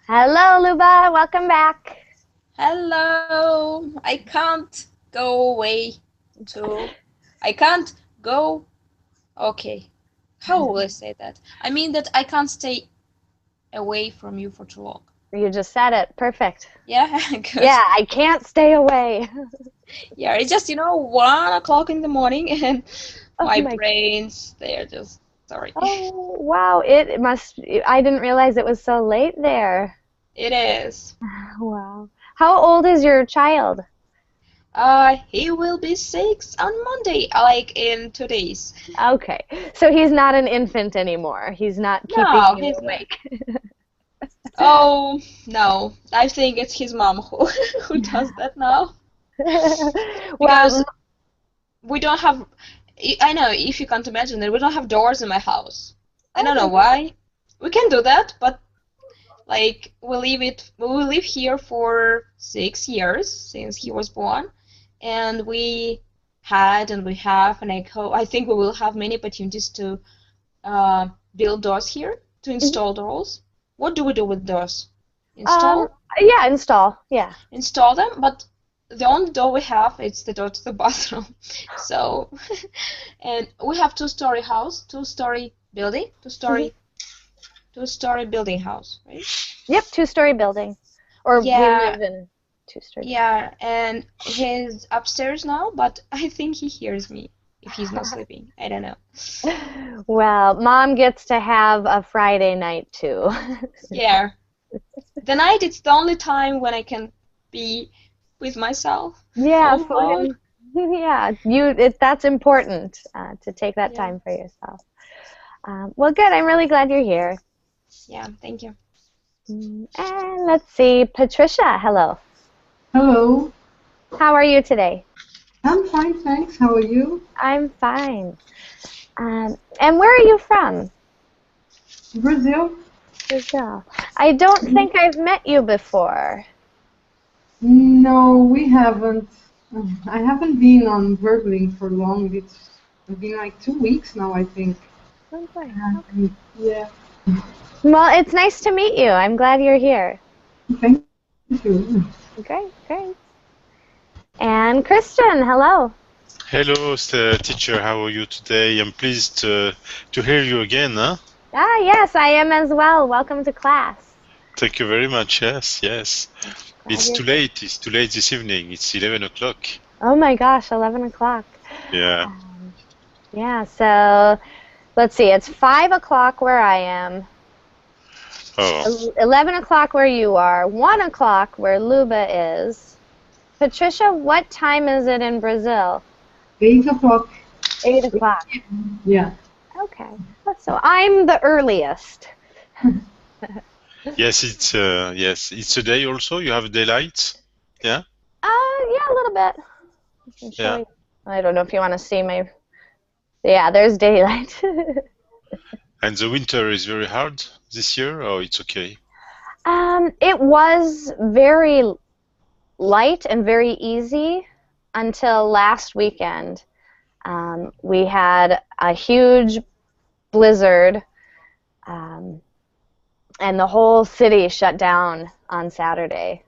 Hello, Luba. Welcome back. Hello, I can't go away to. I can't go. Okay, how will I say that? I mean that I can't stay away from you for too long. You just said it. Perfect. Yeah, good. Yeah, I can't stay away. Yeah, it's just 1 o'clock in the morning and Oh my my. brains, they're just sorry. Oh, wow. It must. I didn't realize it was so late there. It is. Wow. How old is your child? He will be 6 on Monday, like in 2 days. Okay. So he's not an infant anymore. He's not keeping No, you he's not. awake. Oh, no. I think it's his mom who who does that now. Well, Because we don't have, I know if you can't imagine it, we don't have doors in my house. I oh don't know my why. We can do that, but like we live here for 6 years since he was born, and we have, and I think we will have many opportunities to uh, build doors here, to goodness. install doors. What do we do with doors? Um, Install? yeah, install. Yeah. Install them, but the only door we have is the door to the bathroom. So, and we have two-story house, two-story building, Hmm. two-story building house, right? Yep, two-story building. Or we Yeah, live in two-story yeah, and he's upstairs now, but I think he hears me if he's not sleeping. I don't know. Well, mom gets to have a Friday night too. Yeah, the night it's the only time when I can be with myself Yeah, alone. yeah, that's important to take that Yeah, time for yourself. Well, good. I'm really glad you're here. yeah, thank you. And let's see, Patricia, hello. Hello. How are you today? I'm fine, thanks. How are you? I'm fine. And where are you from? Brazil? Brazil. I don't Mhm. think I've met you before. No, we haven't. I haven't been on Verbling for long. It's been like 2 weeks now, I think. Oh boy. Yeah, Well, it's nice to meet you. I'm glad you're here. thank you. Great, great. And Christian, hello. Hello, teacher. How are you today? I'm pleased to hear you again. Huh? Ah, yes, I am as well. Welcome to class. Thank you very much. Yes, yes. Glad It's you're too here. late. It's too late this evening. It's 11 o'clock. Oh my gosh, 11 o'clock. Yeah. Um, yeah, so let's see, it's 5 o'clock where I am, Oh, 11 o'clock where you are, 1 o'clock where Luba is. Patricia, what time is it in Brazil? 8 o'clock. 8 o'clock. Yeah. Okay, so I'm the earliest. yes. It's a day also. You have daylight. Yeah. Yeah, a little bit. I can show Yeah. you. I don't know if you want to see my. Yeah, there's daylight. And the winter is very hard this year. Oh, it's okay. It was very light and very easy until last weekend. We had a huge blizzard, um, and the whole city shut down on Saturday.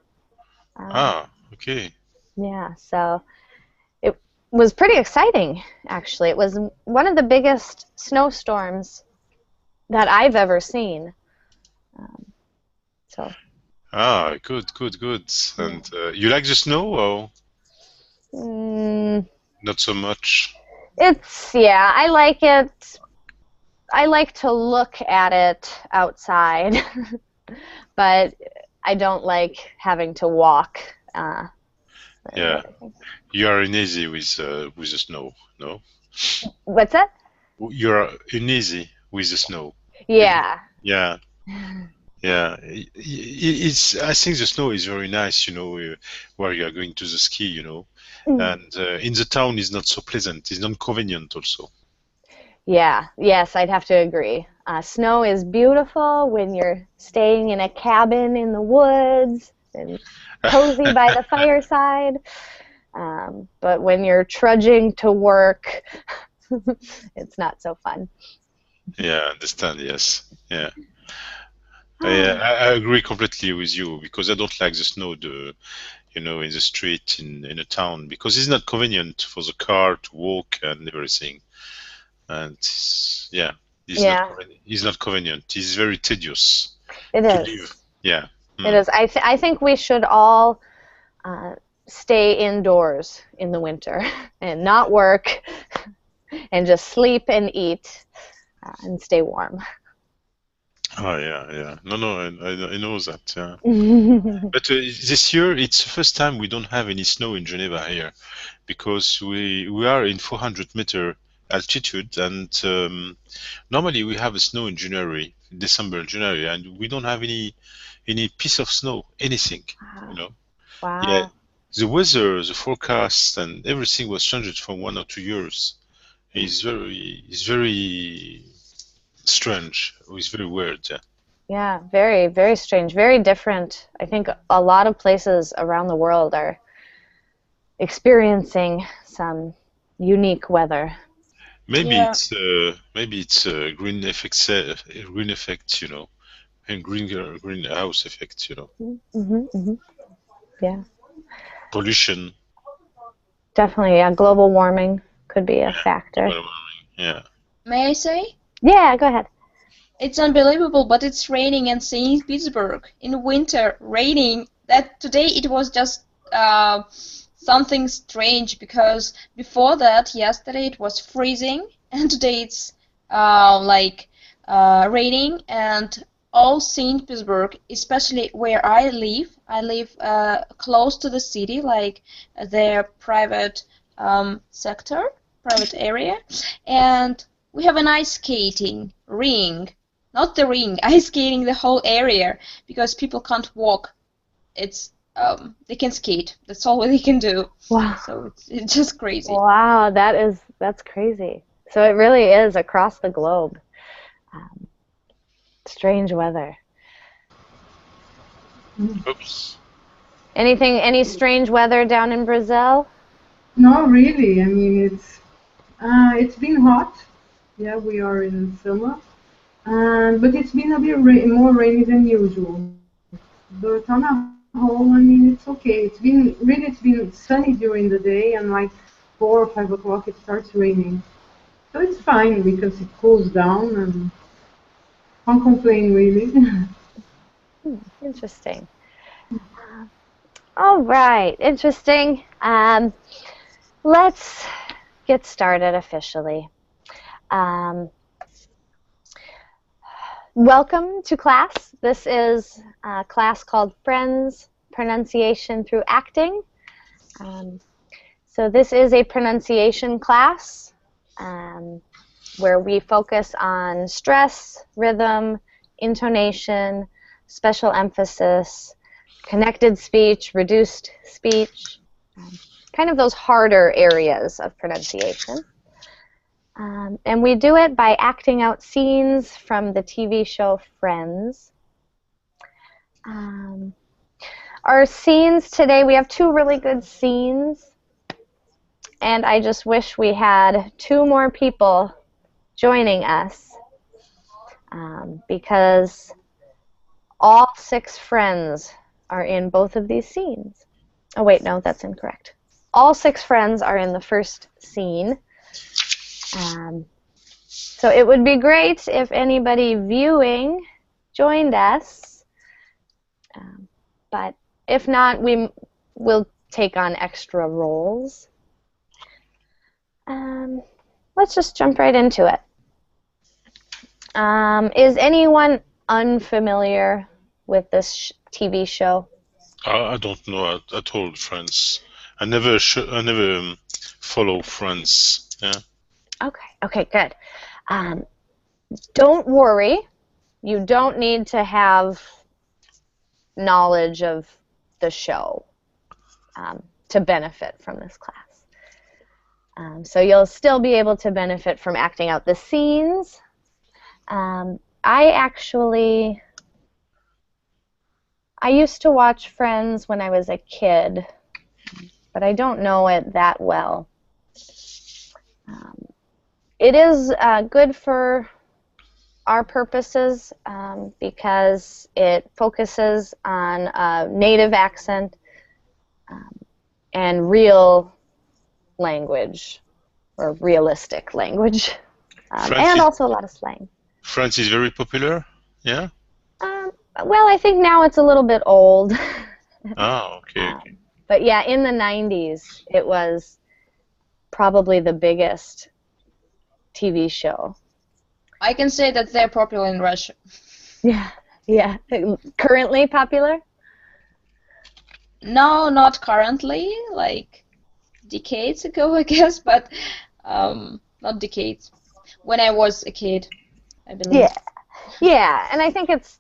Um, Ah, okay. yeah, so it was pretty exciting, actually. It was one of the biggest snowstorms that I've ever seen. Um, so, Ah, good, good, good. yeah. And you like the snow? Oh, Mm, not so much. yeah, I like it. I like to look at it outside, but I don't like having to walk. Yeah. You are uneasy with the snow. No. What's that? You're uneasy with the snow. You don't- Yeah. Yeah, yeah. It's. I think the snow is very nice. Where you are going to the ski. And in the town is not so pleasant. It's not convenient also. Yeah, yes, I'd have to agree. Snow is beautiful when you're staying in a cabin in the woods and cozy by the fireside. But when you're trudging to work, it's not so fun. Yeah, I understand. Yes. Yeah. I agree completely with you because I don't like the snow, in the street in a town because it's not convenient for the car to walk and everything. And yeah, Yeah, it's not convenient. It's very tedious it to live. is. Yeah. It Mm. is. I think we should all uh, stay indoors in the winter and not work and just sleep and eat and stay warm. Oh yeah, yeah. No, no, I know that. Yeah. But this year it's the first time we don't have any snow in Geneva here because we are in 400-meter altitude and normally we have a snow in January, December, January, and we don't have any piece of snow, anything. You Wow. know. Yeah. Wow. The weather, the forecast, and everything was changed for 1 or 2 years. It's very strange. It's very weird. Yeah. Yeah, very, very strange, very different. I think a lot of places around the world are experiencing some unique weather. Yeah. Maybe it's green effect, and greenhouse effect, Hmm. Yeah, pollution. definitely. Yeah, global warming could be a factor. Global warming. Yeah. May I say? Yeah, go ahead. It's unbelievable, but it's raining in St. Petersburg in winter, raining. That today it was just something strange because before that, yesterday it was freezing, and today it's raining, and all St. Petersburg, especially where I live close to the city, like their private sector, private area, and we have an ice skating ring, not the ring, ice skating the whole area because people can't walk. It's they can skate. That's all they can do. Wow. So it's just crazy. Wow, that's crazy. So it really is across the globe. Um, Strange weather. Oops. Any strange weather down in Brazil? No, really. I mean, it's been hot. Yeah, we are in summer, and but it's been a bit more rainy than usual. But on a whole, I mean, it's okay. It's been sunny during the day, and like 4 or 5 o'clock, it starts raining. So it's fine because it cools down, and can't complain really. Interesting. All right, interesting. Let's get started officially. Um, Welcome to class. This is a class called Friends Pronunciation Through Acting. So this is a pronunciation class where we focus on stress, rhythm, intonation, special emphasis, connected speech, reduced speech, kind of those harder areas of pronunciation. And we do it by acting out scenes from the TV show Friends. Our scenes today, we have two really good scenes, and I just wish we had two more people joining us because all 6 friends are in both of these scenes. Oh wait, no, that's incorrect. All 6 friends are in the first scene. So it would be great if anybody viewing joined us, but if not, we will take on extra roles. Let's just jump right into it. Is anyone unfamiliar with this TV show? I don't know at all, Friends. I never follow Friends. Yeah. Okay, good. Don't worry. You don't need to have knowledge of the show to benefit from this class. So you'll still be able to benefit from acting out the scenes. I used to watch Friends when I was a kid, but I don't know it that well. It is good for our purposes because it focuses on a native accent and real language, or realistic language, and also a lot of slang. France is very popular, yeah? Well, I think now it's a little bit old. Okay. But yeah, in the 90s, it was probably the biggest TV show. I can say that they're popular in Russia. Yeah. Currently popular? No, not currently, like decades ago, I guess, but not decades. When I was a kid, I believe. Yeah, and I think it's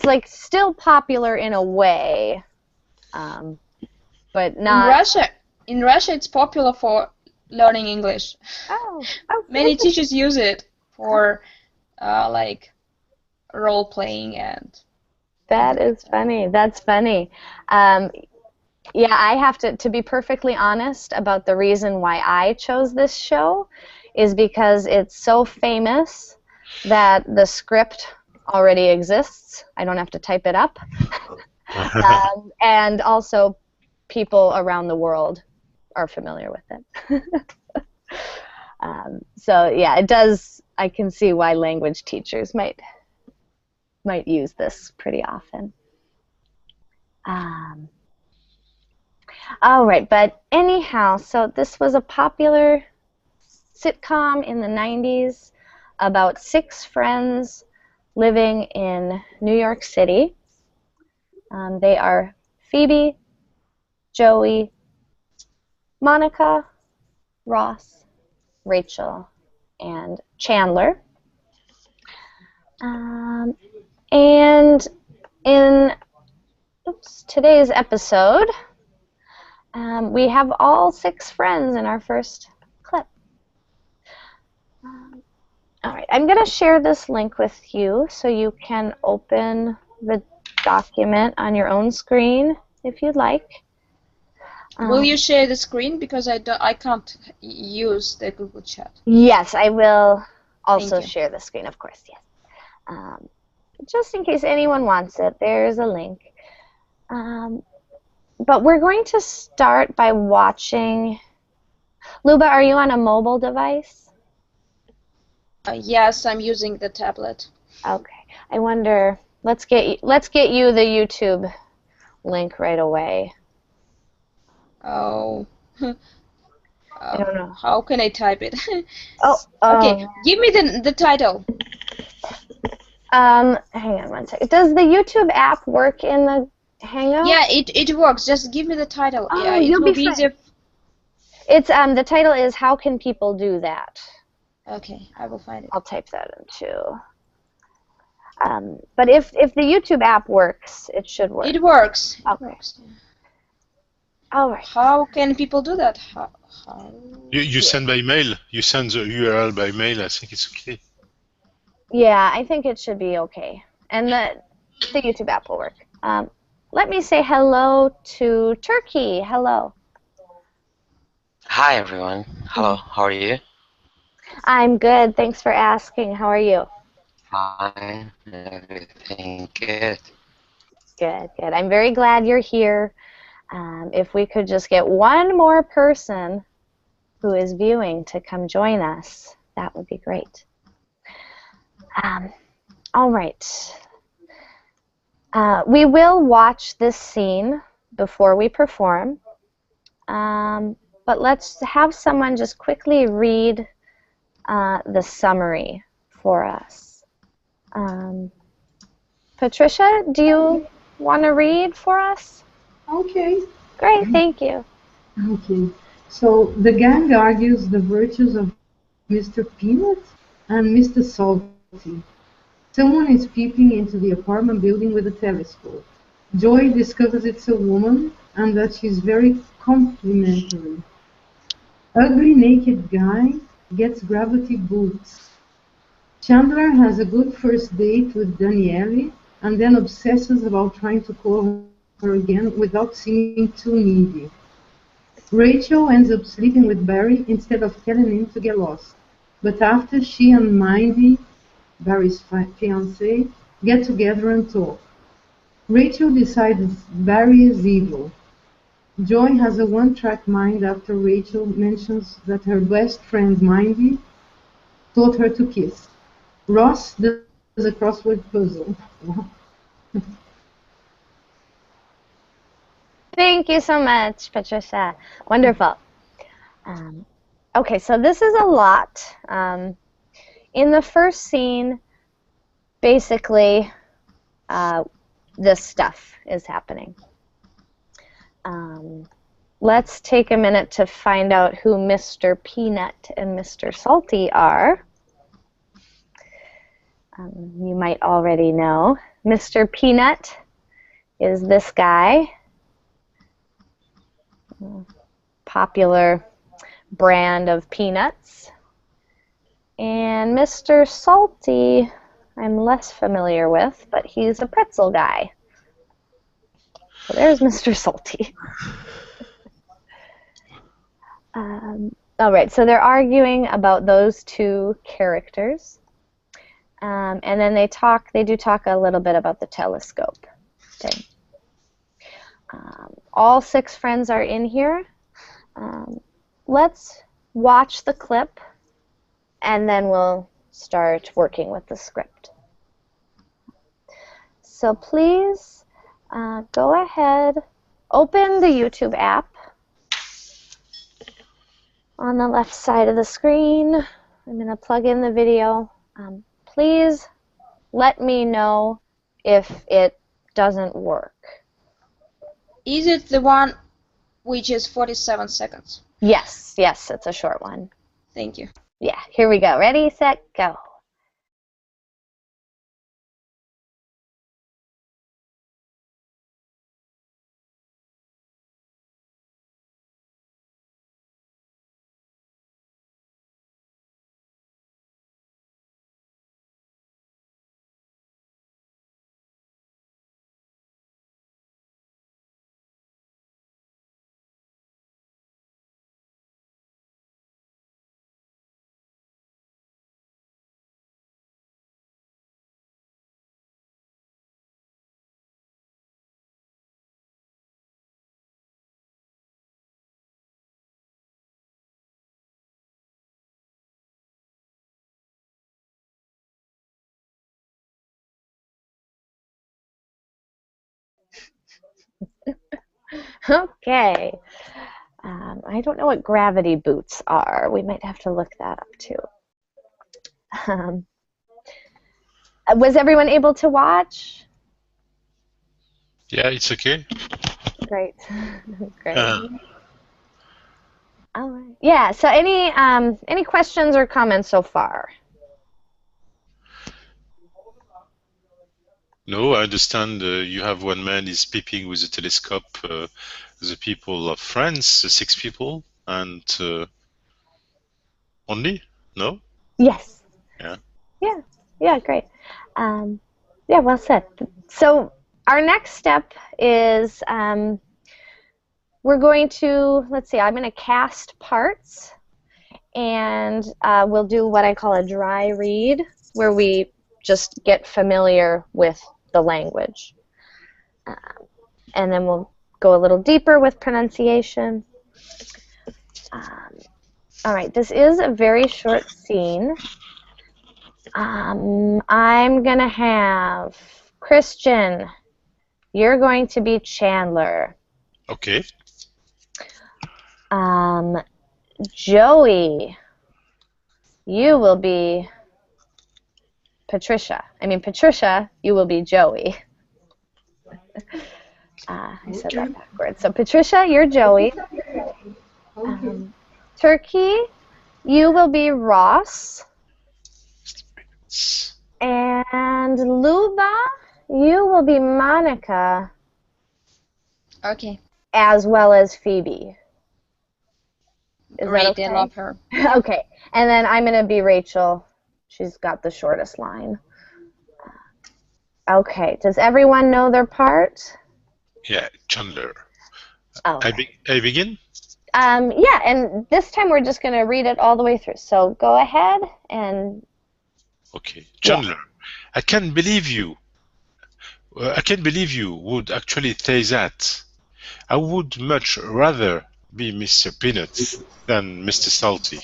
like still popular in a way, but not. In Russia, it's popular for learning English. Oh, many teachers use it for like role playing and. That is funny. That's funny. Yeah, I have to be perfectly honest about the reason why I chose this show is because it's so famous that the script already exists. I don't have to type it up. And also people around the world are familiar with it. So yeah, it does. I can see why language teachers might use this pretty often. All right, but anyhow, so this was a popular sitcom in the 90s about 6 friends living in New York City. They are Phoebe, Joey, Monica, Ross, Rachel, and Chandler. And in today's episode, we have all 6 friends in our first clip. All right, I'm going to share this link with you so you can open the document on your own screen if you'd like. Will you share the screen, because I can't use the Google Chat? Yes, I will also share the screen, of course, yes. Just in case anyone wants it, there's a link. But we're going to start by watching. Luba, are you on a mobile device? Yes, I'm using the tablet. Okay. I wonder. Let's get you the YouTube link right away. Oh. I don't know. How can I type it? Okay. Give me the title. Hang on one second. Does the YouTube app work in the Hangout? Yeah, it works. Just give me the title. Oh, yeah, it will be easier. It's the title is How Can People Do That? Okay, I will find it. I'll type that in too. But if the YouTube app works, it should work. It works. Okay. It works. Yeah. All right. How can people do that? How? You send by mail. You send the URL by mail. I think it's okay. Yeah, I think it should be okay. And the YouTube app will work. Let me say hello to Turkey. Hello. Hi, everyone. Hello. How are you? I'm good. Thanks for asking. How are you? Fine. Everything good. Good, good. I'm very glad you're here. If we could just get one more person who is viewing to come join us, that would be great. All right. We will watch this scene before we perform, but let's have someone just quickly read the summary for us. Patricia, do you want to read for us? Okay. Great, thank you. Okay. So the gang argues the virtues of Mr. Peanut and Mr. Salty. Someone is peeping into the apartment building with a telescope. Joy discovers it's a woman and that she's very complimentary. Ugly naked guy gets gravity boots. Chandler has a good first date with Daniele and then obsesses about trying to call her again without seeming too needy. Rachel ends up sleeping with Barry instead of telling him to get lost. But after she and Mindy Barry's fiancée, get together and talk. Rachel decides Barry is evil. Joy has a one-track mind after Rachel mentions that her best friend Mindy taught her to kiss. Ross does a crossword puzzle. Thank you so much, Patricia. Wonderful. Okay, so this is a lot. In the first scene, basically, this stuff is happening. Let's take a minute to find out who Mr. Peanut and Mr. Salty are. You might already know. Mr. Peanut is this guy. Popular brand of peanuts. And Mr. Salty, I'm less familiar with, but he's a pretzel guy. So there's Mr. Salty. All right, so they're arguing about those two characters. And then they do talk a little bit about the telescope thing. All 6 friends are in here. Let's watch the clip, and then we'll start working with the script. So please go ahead, open the YouTube app on the left side of the screen. I'm going to plug in the video. Please let me know if it doesn't work. Is it the one which is 47 seconds? Yes, yes, it's a short one. Thank you. Yeah, here we go. Ready, set, go. Okay. I don't know what gravity boots are. We might have to look that up too. Was everyone able to watch? Yeah, it's okay. Great. Great. All right. Yeah, so any questions or comments so far? No, I understand you have one man is peeping with a telescope. The people of France, 6 people, and only? No? Yes. Yeah. Yeah. Yeah, great. Yeah, well said. So our next step is we're going to, let's see, I'm going to cast parts, and we'll do what I call a dry read, where we just get familiar with the language. And then we'll go a little deeper with pronunciation. All right, this is a very short scene. I'm going to have Christian, you're going to be Chandler. Okay. Joey, you will be Patricia. Patricia, you will be Joey. I said that backwards. So Patricia, you're Joey. Turkey, you will be Ross. And Luba, you will be Monica. Okay. As well as Phoebe. Is Great, that okay? I love her. Okay, and then I'm going to be Rachel. She's got the shortest line. Okay, does everyone know their part? Yeah, Chandler. Oh. I begin? Yeah, and this time we're just going to read it all the way through. So go ahead and Okay. Chandler, I can't believe you. I can't believe you would actually say that. I would much rather be Mr. Peanut than Mr. Salty.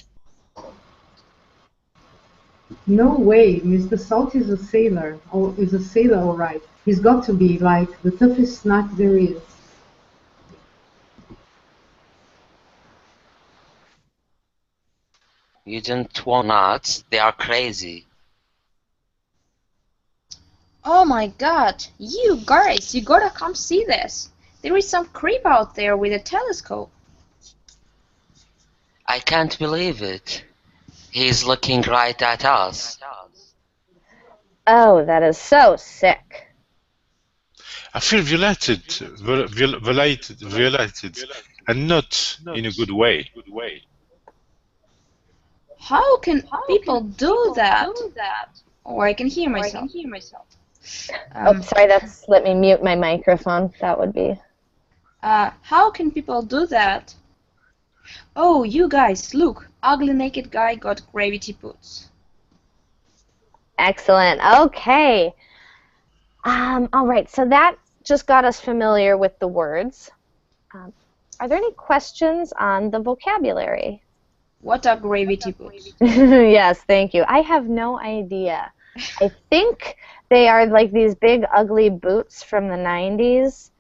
No way, Mr. Salt is a sailor. Or is a sailor, all right. He's got to be like the toughest snack there is. You don't want nuts. They are crazy. Oh my god, you guys, you gotta come see this. There is some creep out there with a telescope. I can't believe it. He's looking right at us. Oh, that is so sick. I feel violated, and not in a good way. How can people do that? Oh, I can hear myself. Oh, sorry, let me mute my microphone. That would be. How can people do that? Oh, you guys, look. Ugly naked guy got gravity boots. Excellent. Okay. All right, so that just got us familiar with the words. Are there any questions on the vocabulary? What are gravity boots? Yes, thank you. I have no idea. I think they are like these big ugly boots from the 90s.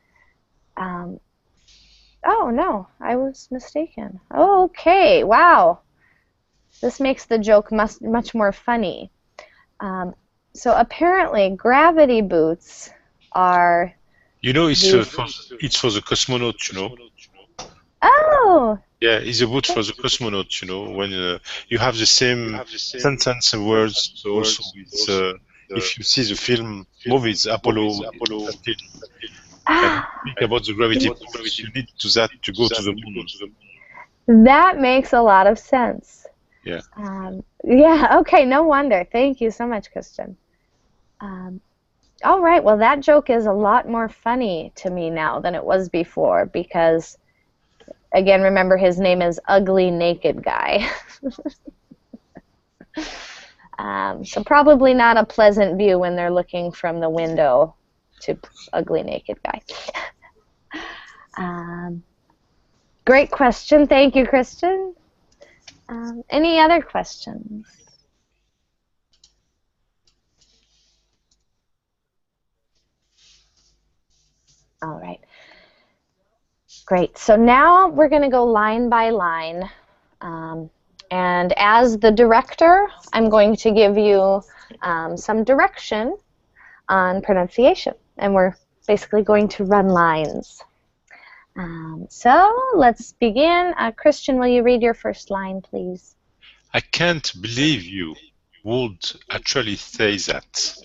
Oh, no, I was mistaken. Okay, wow. This makes the joke much more funny. So apparently gravity boots are... You know, it's for the cosmonaut, you know. Oh! Yeah, it's a boot for the cosmonaut, you know, when you have the same sentence and words. So also, it's, if you see the movies, Apollo, film, and think about the gravity boots, you need that to go to the moon. That makes a lot of sense. Yeah. Yeah, okay, no wonder. Thank you so much, Christian. All right, well, that joke is a lot more funny to me now than it was before because, again, remember his name is Ugly Naked Guy. So probably not a pleasant view when they're looking from the window to Ugly Naked Guy. Great question. Thank you, Christian. Any other questions? All right. Great. So now we're going to go line by line. And as the director, I'm going to give you some direction on pronunciation. And we're basically going to run lines. So let's begin. Christian, will you read your first line, please? I can't believe you would actually say that.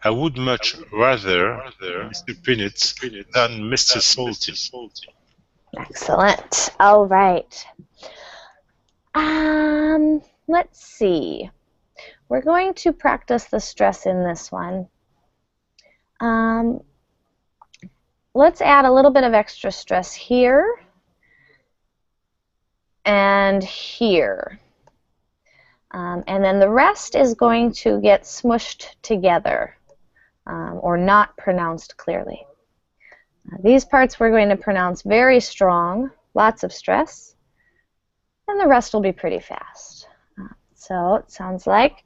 I would much rather Mr. Peanut than Mr. Salty. Excellent. All right. Let's see. We're going to practice the stress in this one. Let's add a little bit of extra stress here and here. And then the rest is going to get smushed together or not pronounced clearly. These parts we're going to pronounce very strong, lots of stress, and the rest will be pretty fast. So it sounds like,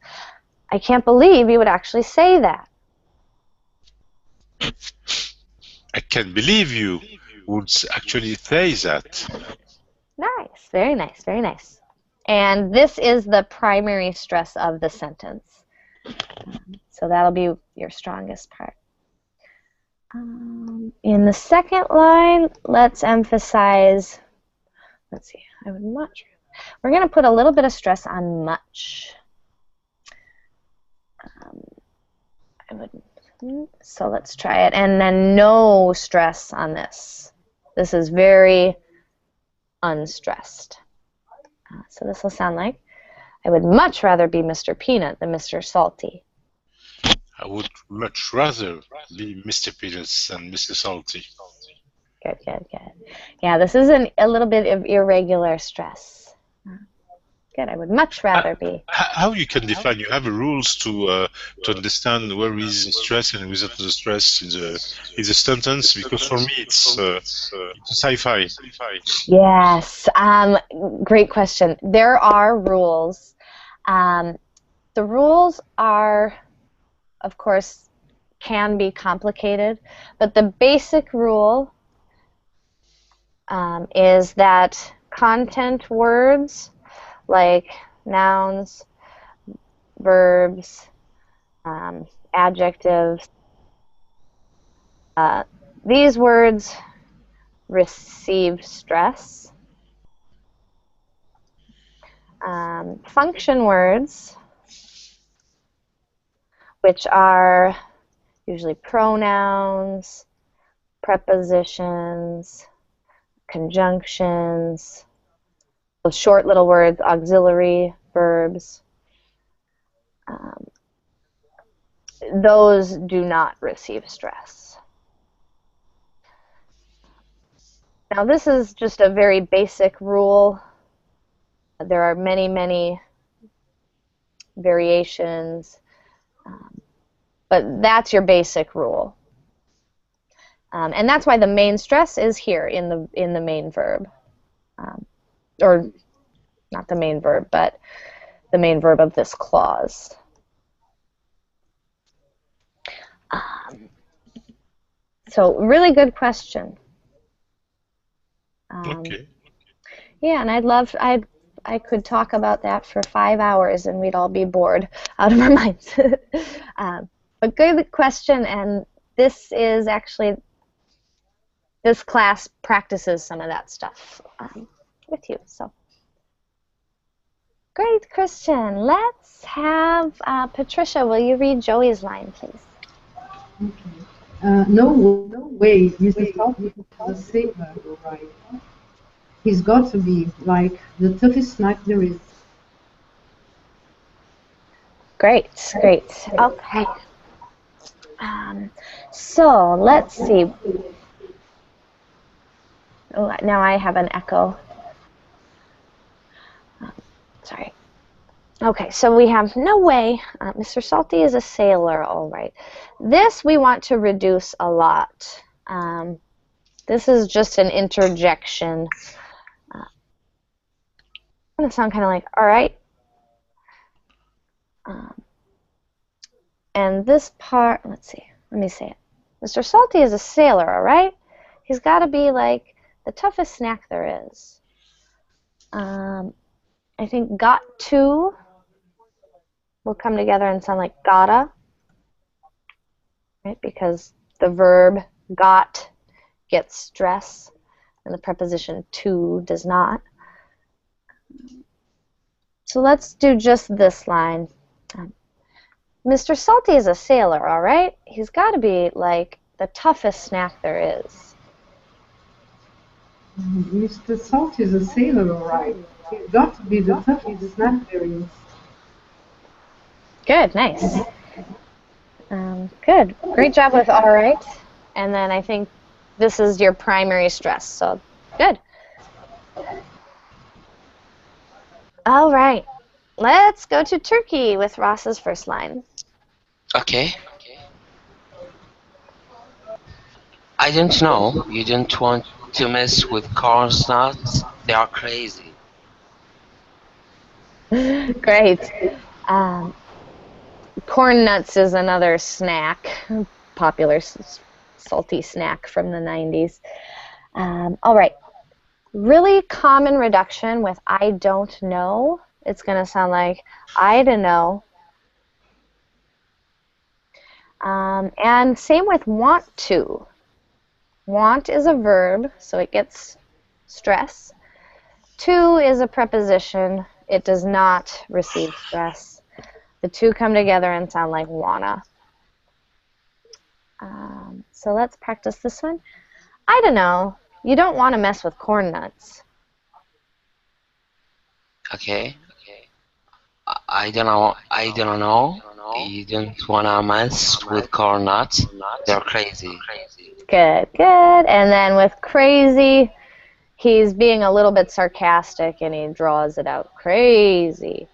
I can't believe you would actually say that. I can't believe you would actually say that. Nice, very nice, very nice. And this is the primary stress of the sentence. So that'll be your strongest part. In the second line, let's emphasize, let's see, we're going to put a little bit of stress on much. So let's try it. And then no stress on this. This is very unstressed. So this will sound like, I would much rather be Mr. Peanut than Mr. Salty. I would much rather be Mr. Peanut than Mr. Salty. Good, good, good. Yeah, this is a little bit of irregular stress. Good. I would much rather be. How you can define? You have rules to understand where is the stress and without the stress in the sentence. Because for me, it's sci-fi. Yes. Great question. There are rules. The rules are, of course, can be complicated, but the basic rule is that content words like nouns, verbs, adjectives, these words receive stress. Function words, which are usually pronouns, prepositions, conjunctions, those short little words, auxiliary verbs, those do not receive stress. Now this is just a very basic rule. There are many, many variations, but that's your basic rule. And that's why the main stress is here in the main verb. Or not the main verb, but the main verb of this clause. So really good question. Okay. Yeah, and I could talk about that for 5 hours and we'd all be bored out of our minds. But good question, and this is actually, this class practices some of that stuff with you. So, great, Christian. Let's have Patricia. Will you read Joey's line, please? Okay. No way. Mr. Salty is a sailor, right? He's got to be like the toughest knife there is. Great, great. Okay. So let's see. Oh, now I have an echo. Sorry. Okay, so we have no way. Mr. Salty is a sailor, all right. This we want to reduce a lot. This is just an interjection. It's going to sound kind of like, all right. And this part, let's see, let me say it. Mr. Salty is a sailor, all right? He's got to be like the toughest snack there is. I think got to will come together and sound like gotta, right? Because the verb got gets stress and the preposition to does not. So let's do just this line. Mr. Salty is a sailor, all right? He's got to be like the toughest snack there is. Mr. Salty is a sailor, all right. He's got to be the toughest snack there is. Good, nice. Good. Great job with all right. And then I think this is your primary stress, so good. All right. Let's go to Turkey with Ross's first line. Okay. I don't know. You don't want to mess with corn nuts. They are crazy. Great. Corn nuts is another snack, popular salty snack from the 90s. All right. Really common reduction with I don't know. It's going to sound like I don't know. And same with want to. Want is a verb, so it gets stress. To is a preposition. It does not receive stress. The two come together and sound like wanna. So let's practice this one. I don't know. You don't want to mess with corn nuts. Okay. I don't know. You don't wanna mess with corn nuts. They're crazy. Good, good. And then with crazy, he's being a little bit sarcastic and he draws it out. Crazy.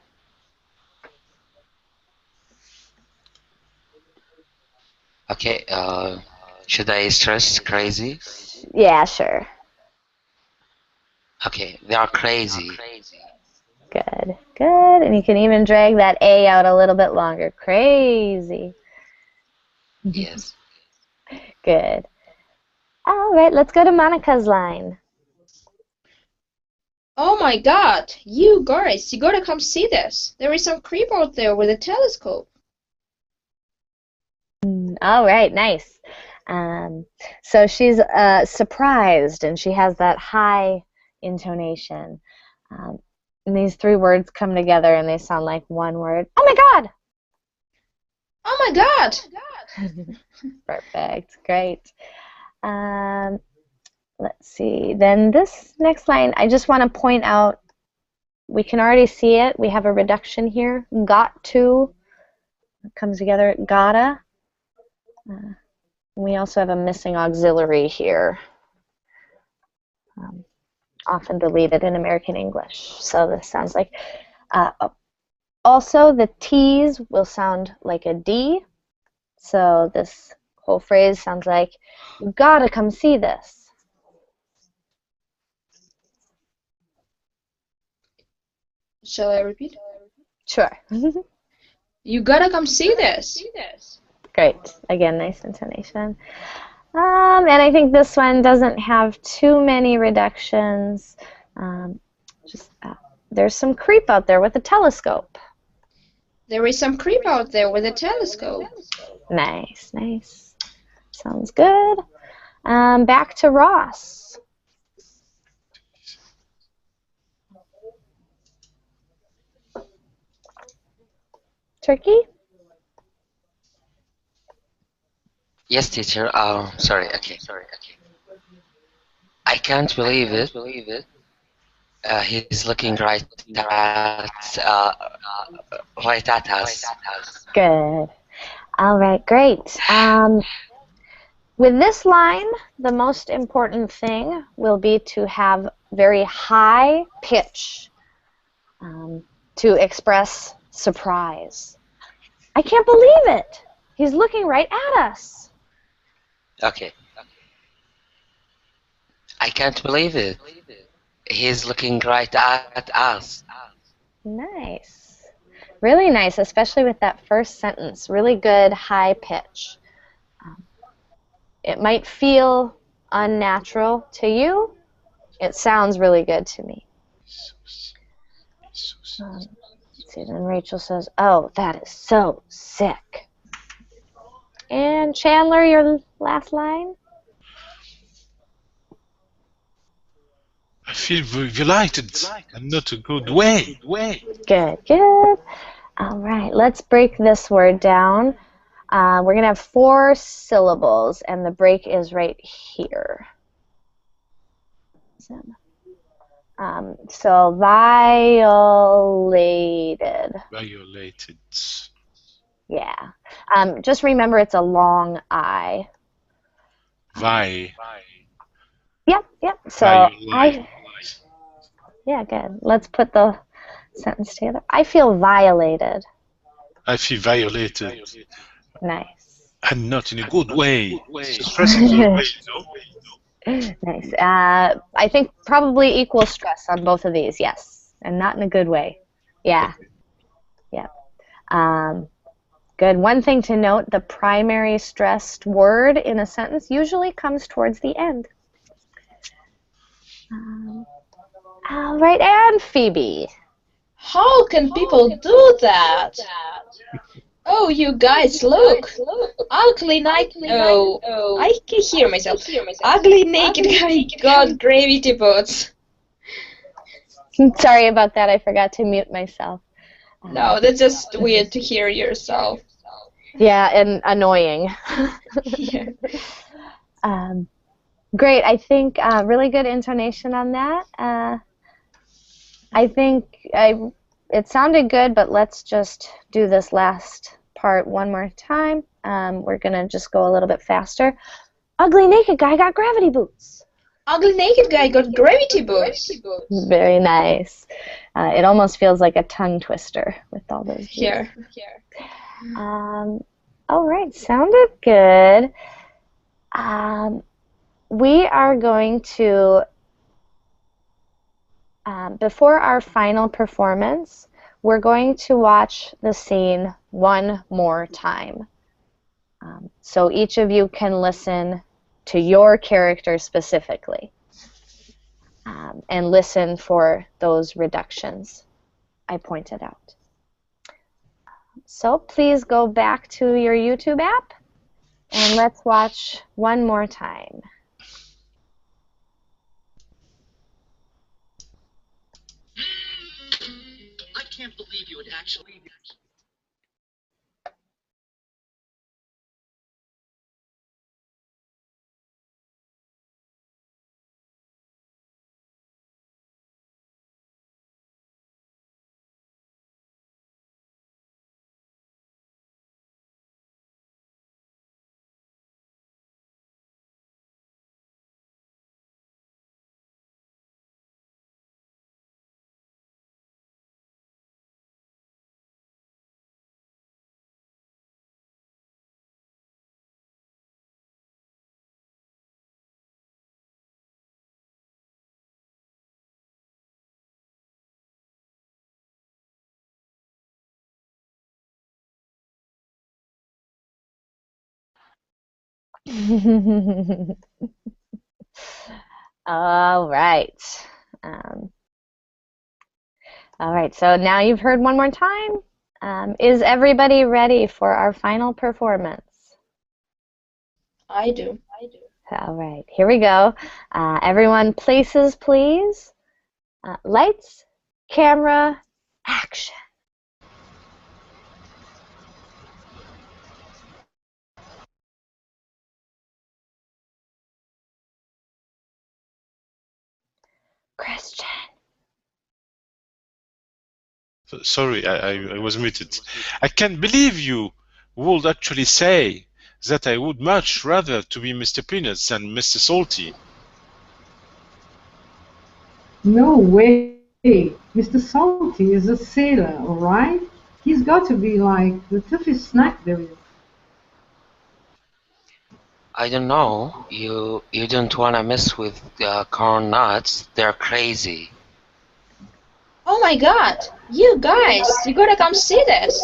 Okay, should I stress crazy? Yeah, sure. Okay, they are crazy. Good, good. And you can even drag that A out a little bit longer. Crazy. Yes. Good. All right, let's go to Monica's line. Oh my god, you guys, you gotta come see this. There is some creep out there with a telescope. All right, nice. So she's surprised, and she has that high intonation. And these three words come together, and they sound like one word. Oh my God! Oh my god! Perfect, great. Let's see. Then this next line, I just want to point out, we can already see it. We have a reduction here. Got to comes together. Gotta. We also have a missing auxiliary here, often deleted in American English. So this sounds like. Also, the T's will sound like a D. So this whole phrase sounds like, you gotta come see this. Shall I repeat? Sure. You gotta come see this. Great. Again, nice intonation. And I think this one doesn't have too many reductions. There's some creep out there with a telescope. There is some creep out there with a telescope. Nice, nice. Sounds good. Back to Ross. Turkey? Yes, teacher. Sorry. Okay. I can't believe it. He's looking right at us. Good. All right, great. With this line, the most important thing will be to have very high pitch to express surprise. I can't believe it. He's looking right at us. Okay. I can't believe it. He's looking right at us. Nice. Really nice, especially with that first sentence. Really good high pitch. It might feel unnatural to you. It sounds really good to me. Let's see, then Rachel says, oh, that is so sick. And Chandler, your last line? I feel violated and not a good way. Good, good. All right, let's break this word down. We're going to have 4 syllables, and the break is right here. So violated. Violated. Yeah. Just remember it's a long I. Yep. So yeah, good. Let's put the sentence together. I feel violated. I feel violated. Nice. And not in a good way. Stressing way, Nice. I think probably equal stress on both of these, yes. And not in a good way. Yeah. Yeah. Good. One thing to note, the primary stressed word in a sentence usually comes towards the end. All right, and Phoebe. How can people do that? Oh, you guys, look! Ugly naked. Oh, I can hear myself. Ugly naked guy got gravity boats. Sorry about that. I forgot to mute myself. No, that's just weird to hear yourself. Yeah, and annoying. Yeah. Great. I think really good intonation on that. I think it sounded good, but let's just do this last part one more time. We're going to just go a little bit faster. Ugly naked guy got gravity boots. Ugly naked guy got gravity boots. Very nice. It almost feels like a tongue twister with all those. Here. All right, sounded good. We are going to, before our final performance, we're going to watch the scene one more time. So each of you can listen to your character specifically and listen for those reductions I pointed out. So please go back to your YouTube app and let's watch one more time. I can't believe you would actually... All right. All right, so now you've heard one more time. Is everybody ready for our final performance? I do. All right, here we go. Everyone, places, please. Lights, camera, action. Christian. Sorry, I was muted. I can't believe you would actually say that. I would much rather to be Mr. Peanuts than Mr. Salty. No way. Mr. Salty is a sailor, all right? He's got to be like the toughest snack there is. I don't know. You don't wanna mess with corn nuts. They're crazy. Oh my god! You guys, you gotta come see this!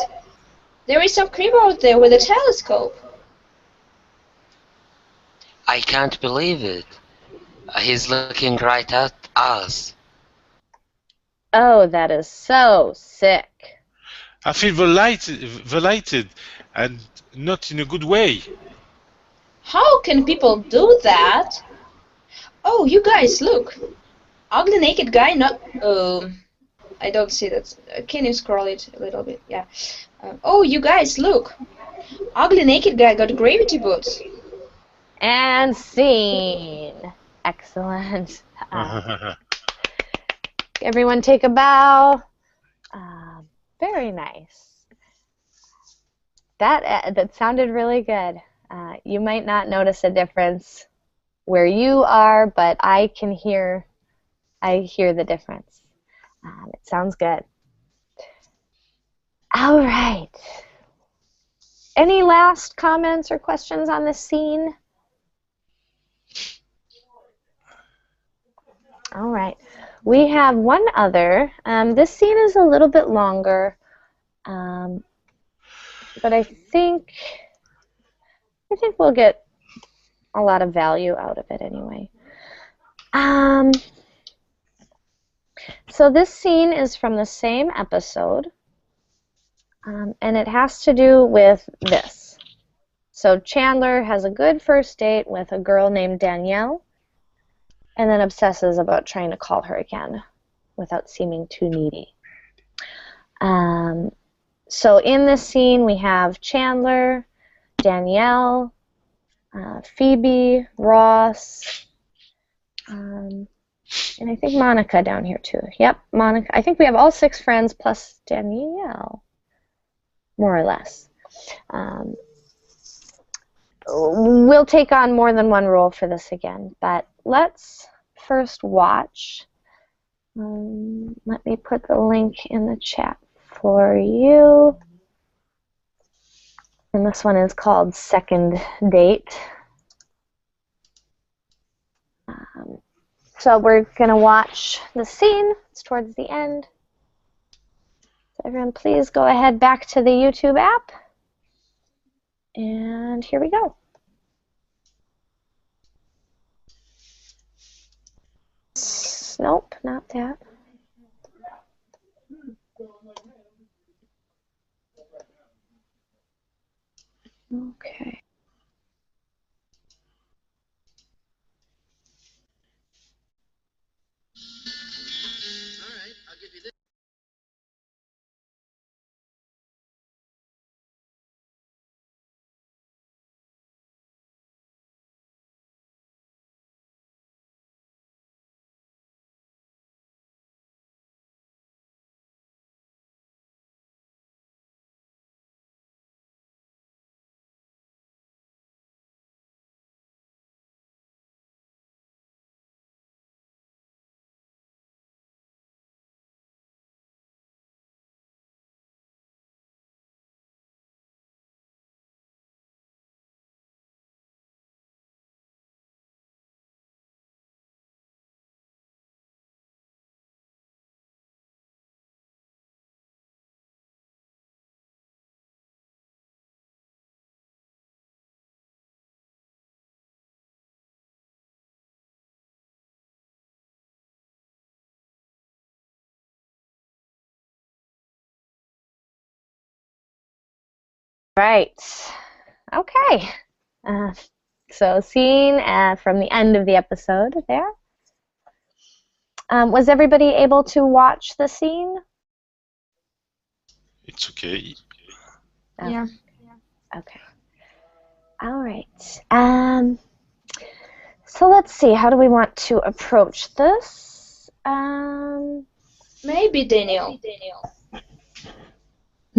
There is some creep out there with a telescope. I can't believe it. He's looking right at us. Oh, that is so sick. I feel violated, and not in a good way. How can people do that? Oh, you guys, look! Ugly naked guy not... I don't see that. Can you scroll it a little bit? Yeah. Oh, you guys, look! Ugly naked guy got gravity boots. And scene. Excellent. Everyone take a bow. Very nice. That sounded really good. You might not notice a difference where you are, but I hear the difference. It sounds good. All right. Any last comments or questions on this scene? All right. We have one other. This scene is a little bit longer, but I think we'll get a lot of value out of it anyway. So this scene is from the same episode, and it has to do with this. So Chandler has a good first date with a girl named Danielle, and then obsesses about trying to call her again without seeming too needy. So in this scene, we have Chandler, Danielle, Phoebe, Ross, and I think Monica down here too. Yep, Monica. I think we have all 6 friends plus Danielle, more or less. We'll take on more than one role for this again, but let's first watch. Let me put the link in the chat for you. And this one is called Second Date. So we're going to watch the scene. It's towards the end. So everyone, please go ahead back to the YouTube app. And here we go. Nope, not that. Okay. All right, I'll give you this. Right. Okay. So scene from the end of the episode there. Was everybody able to watch the scene? It's okay. Oh, Yeah. okay. All right. So let's see. How do we want to approach this? Maybe Daniel.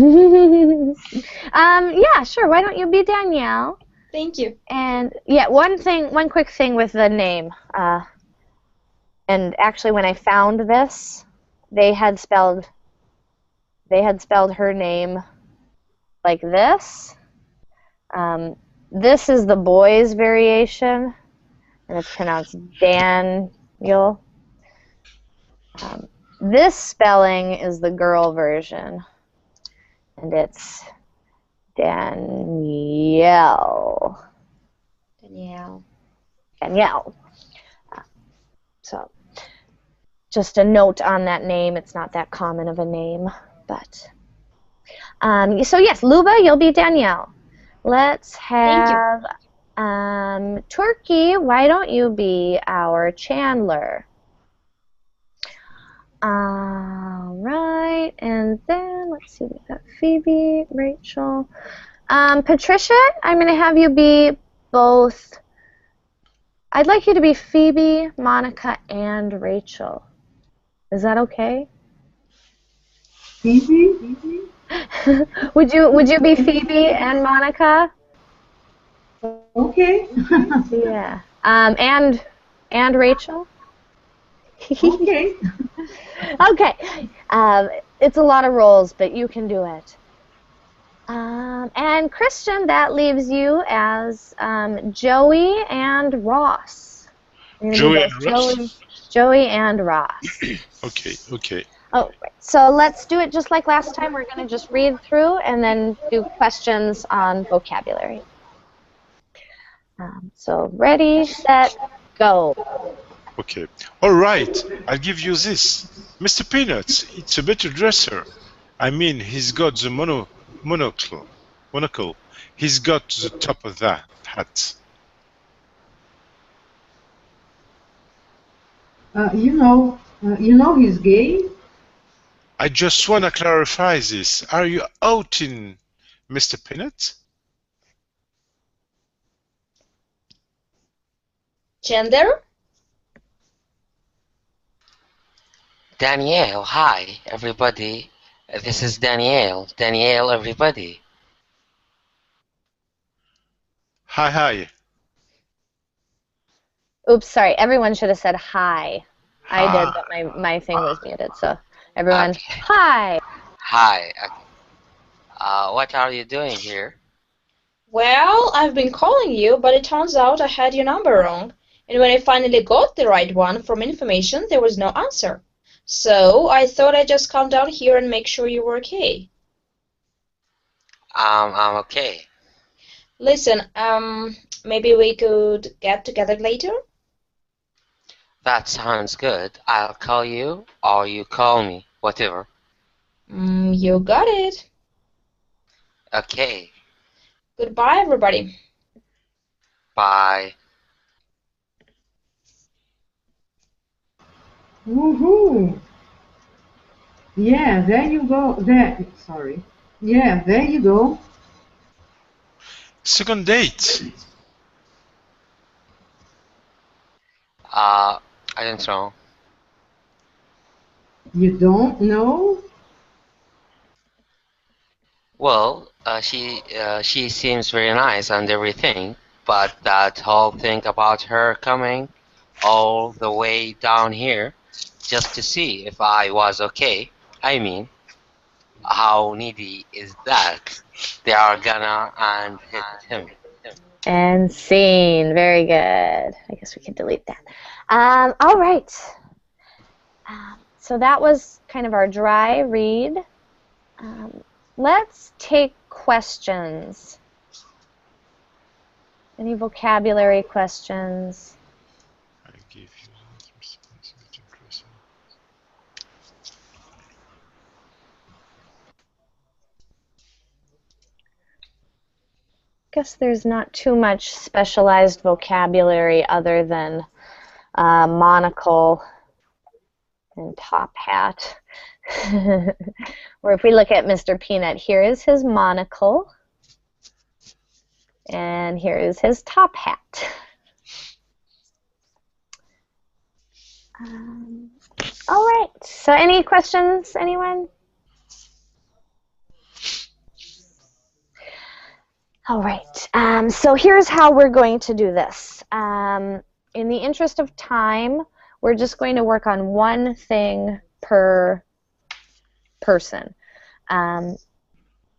Yeah, sure. Why don't you be Danielle? Thank you. And yeah, one quick thing with the name. And actually, when I found this, they had spelled her name like this. This is the boy's variation, and it's pronounced Daniel. This spelling is the girl version, and it's Danielle. Danielle. So, just a note on that name. It's not that common of a name, but. So yes, Luba, you'll be Danielle. Let's have Turkey. Why don't you be our Chandler? All right, and then let's see. We've got Phoebe, Rachel, Patricia. I'm going to have you be both. I'd like you to be Phoebe, Monica, and Rachel. Is that okay? Phoebe? Would you be Phoebe and Monica? Okay. Yeah. And Rachel? Okay. Okay. It's a lot of roles, but you can do it. And Christian, that leaves you as Joey and Ross. Joey and Ross? Joey and Ross. Okay. Oh, right. So let's do it just like last time. We're going to just read through and then do questions on vocabulary. So ready, set, go. Okay. All right. I'll give you this. Mr. Peanuts, it's a better dresser. I mean, he's got the monocle. He's got the top of that hat. You know he's gay. I just want to clarify this. Are you outing Mr. Peanut? Gender? Danielle, hi, everybody. This is Danielle. Danielle, everybody. Hi. Oops, sorry. Everyone should have said hi. I did, Ah. but my thing was muted. So everyone, Okay. hi. Hi. Okay. What are you doing here? Well, I've been calling you, but it turns out I had your number wrong. And when I finally got the right one from information, there was no answer. So I thought I'd just come down here and make sure you were okay. I'm okay. Listen, maybe we could get together later? That sounds good. I'll call you or you call me, whatever. You got it. Okay. Goodbye, everybody. Bye. Woohoo! Yeah, there you go. There, sorry. Yeah, there you go. Second date. I don't know. You don't know? Well, she seems very nice and everything, but that whole thing about her coming all the way down here just to see if I was okay. I mean, how needy is that? They are gonna and hit him. And scene. Very good. I guess we can delete that. All right. So that was kind of our dry read. Let's take questions. Any vocabulary questions? I give you that responsibility question. Guess there's not too much specialized vocabulary other than monocle and top hat. Or if we look at Mr. Peanut, here is his monocle, and here is his top hat. All right, so any questions, anyone? All right, so here's how we're going to do this. In the interest of time, we're just going to work on one thing per person.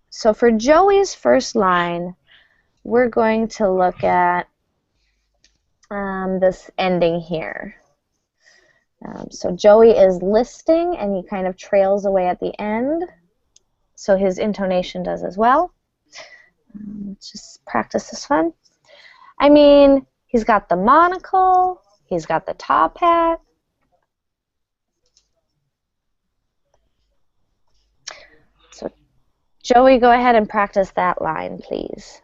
So for Joey's first line, we're going to look at this ending here. So Joey is listing, and he kind of trails away at the end. So his intonation does as well. Let's just practice this one. I mean, he's got the monocle, he's got the top hat. So Joey, go ahead and practice that line, please.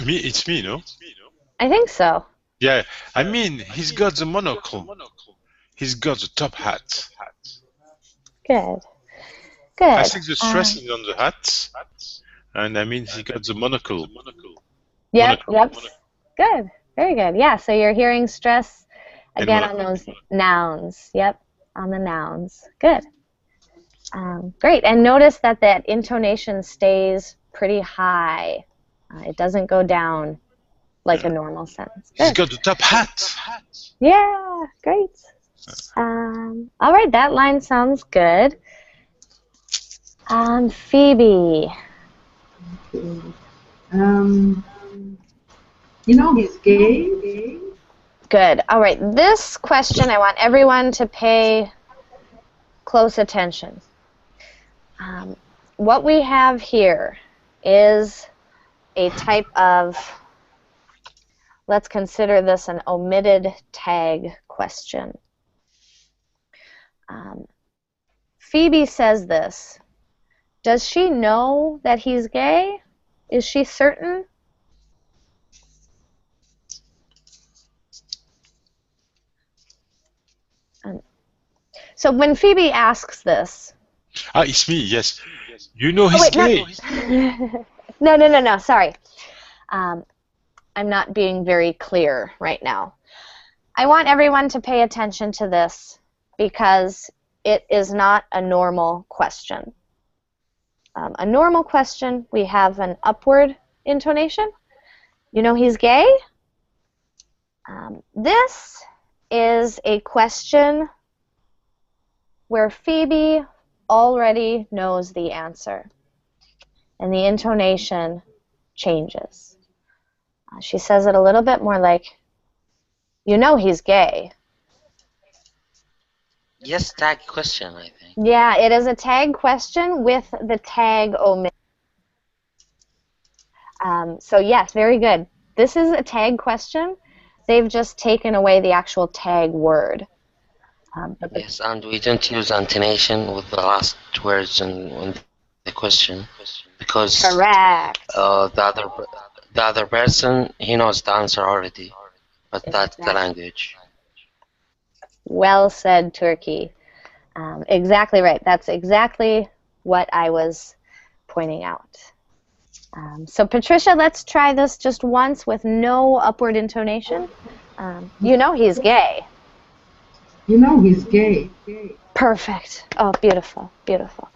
It's me, no? I think so. Yeah, I mean, he's got the monocle. He's got the top hat. Good. Good. I think the stress is on the hat, and I mean, he got the monocle. Yep, Monocle. yep. Good. Very good. Yeah, so you're hearing stress again on monocle. those nouns. Yep, on the nouns. Good. Great. And notice that that intonation stays pretty high. It doesn't go down like a normal sentence. He's Good. got the top hat. Yeah, great. All right, that line sounds good. Phoebe. You know he's gay. Good. All right, this question I want everyone to pay close attention. What we have here is a type of, let's consider this an omitted tag question. Phoebe says this. Does she know that he's gay? Is she certain? So when Phoebe asks this... Ah, it's me, yes. You know he's wait, gay. No, sorry. I'm not being very clear right now. I want everyone to pay attention to this because it is not a normal question. A normal question, we have an upward intonation. You know he's gay? This is a question where Phoebe already knows the answer, and the intonation changes. She says it a little bit more like, you know he's gay. Yes, tag question, I think. Yeah, it is a tag question with the tag omitted. So yes, very good. This is a tag question. They've just taken away the actual tag word. Yes, and we don't use intonation with the last words in the question because Correct. the other person, he knows the answer already, but that's the language. Well said, Turkey. Exactly right. That's exactly what I was pointing out. So Patricia, let's try this just once with no upward intonation. You know he's gay. You know he's gay. Perfect. Oh, beautiful, beautiful.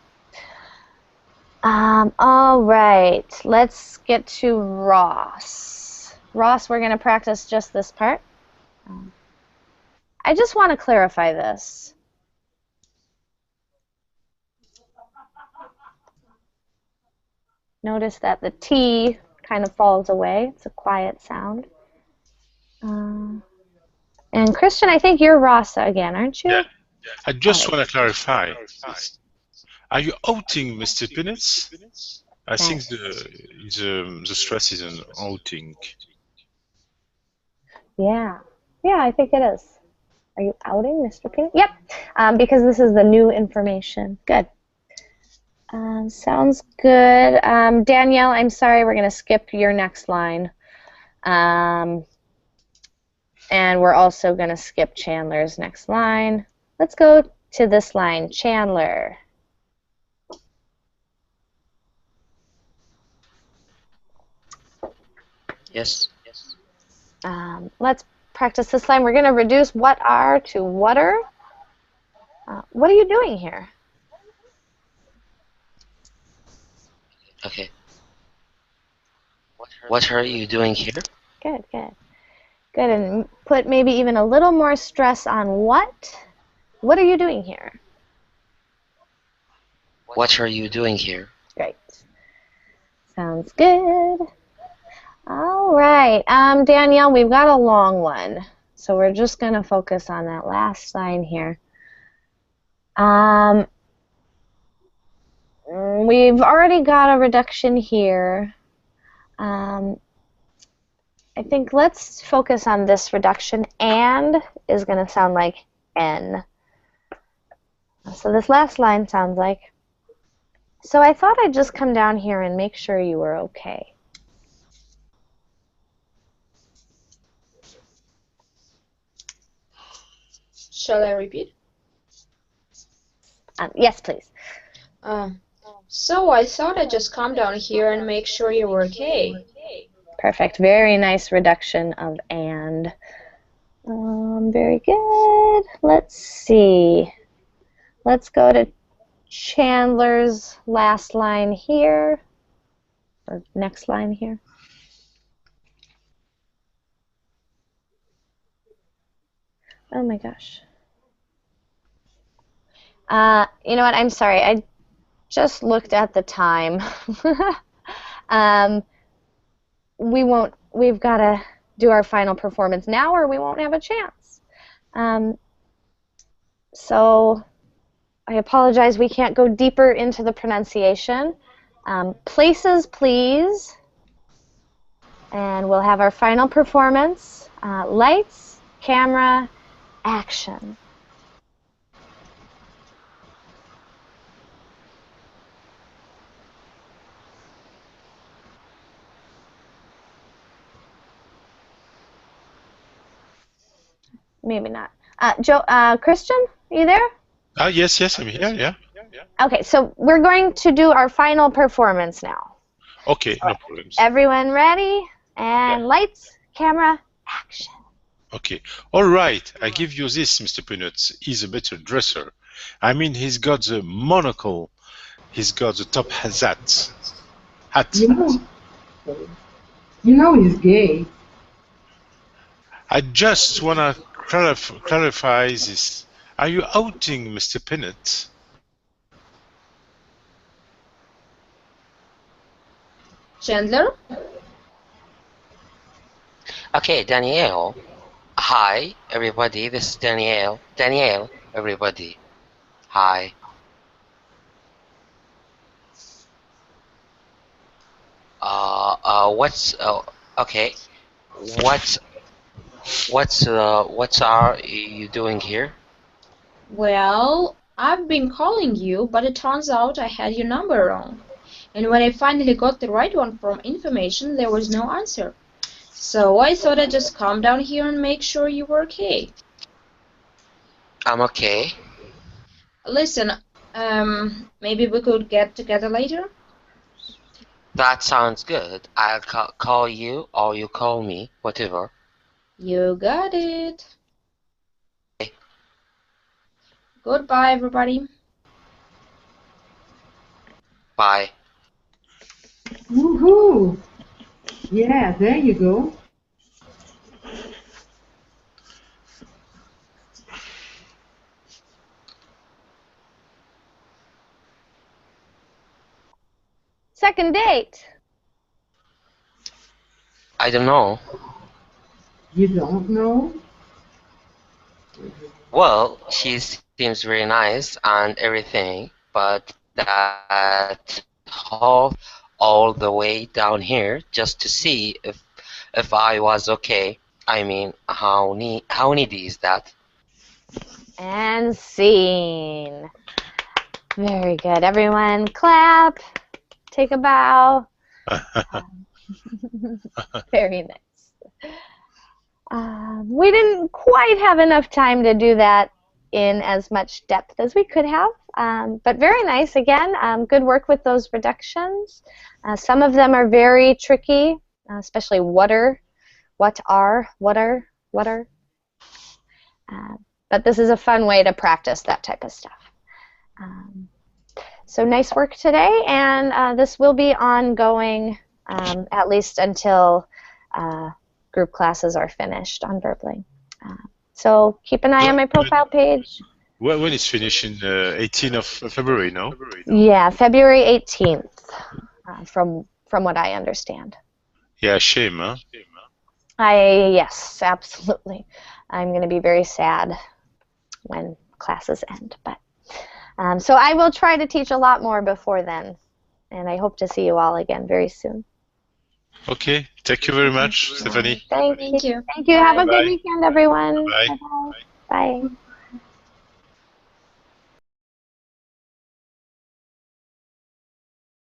All right, let's get to Ross. Ross, we're going to practice just this part. I just want to clarify this. Notice that the T kind of falls away. It's a quiet sound. And Christian, I think you're Ross again, aren't you? Yeah. I just want to clarify. Are you outing Mr. Peanuts? I think the stress is an outing. Yeah. Yeah, I think it is. Are you outing Mr. Peanut? Yep, because this is the new information. Good. Sounds good. Danielle, I'm sorry, we're going to skip your next line. And we're also going to skip Chandler's next line. Let's go to this line, Chandler. Yes. Let's practice this line. We're going to reduce what are to what are. What are you doing here? Okay. What are you doing here? Good, good. Good, and put maybe even a little more stress on what. What are you doing here? What are you doing here? Great. Sounds good. All right. Danielle, we've got a long one, so we're just going to focus on that last line here. We've already got a reduction here. I think let's focus on this reduction. And is going to sound like N. So this last line sounds like, so I thought I'd just come down here and make sure you were okay. Shall I repeat? Yes, please. So I thought I'd just come down here and make sure you were okay. Perfect. Very nice reduction of and. Very good. Let's see. Let's go to Chandler's last line here, or next line here. Oh my gosh. You know what? I'm sorry. I just looked at the time. We've got to do our final performance now or we won't have a chance. So I apologize, we can't go deeper into the pronunciation. Places, please. And we'll have our final performance. Lights, camera, action. Maybe not. Christian, are you there? Yes, I'm here, yeah. Okay, so we're going to do our final performance now. Okay, no problems. Everyone ready? And Yeah. lights, camera, action. Okay, all right, I give you this, Mr. Peanuts. He's a better dresser. I mean, he's got the monocle. he's got the top hat. Hat. You know he's gay. I just want to clarify this. Are you outing Mr. Pinnett? Chandler? Okay, Danielle. Hi, everybody. This is Danielle. Danielle, everybody. Hi. Okay. What are you doing here? Well, I've been calling you, but it turns out I had your number wrong. And when I finally got the right one from information, there was no answer. So I thought I'd just come down here and make sure you were okay. I'm okay. Listen, maybe we could get together later? That sounds good. I'll call you or you call me, whatever. You got it. Okay. Goodbye, everybody. Bye. Woohoo! Yeah, there you go. Second date. I don't know. You don't know? Well, she seems very nice and everything, but that whole all the way down here just to see if I was okay. I mean, how needy is that? And scene. Very good. Everyone clap. Take a bow. Very nice. We didn't quite have enough time to do that in as much depth as we could have, but very nice again. Good work with those reductions. Some of them are very tricky, especially what are. But this is a fun way to practice that type of stuff. So nice work today, and this will be ongoing at least until group classes are finished on Verbling. So keep an eye on my profile page. When it's finishing, 18th of February, no? Yeah, February 18th, from what I understand. Yeah, shame, huh? Yes, absolutely. I'm going to be very sad when classes end, but so I will try to teach a lot more before then, and I hope to see you all again very soon. Okay, thank you very much, Stephanie. Thank you. Thank you. Thank you. Have a Bye. good weekend, everyone. Bye. Bye. Bye.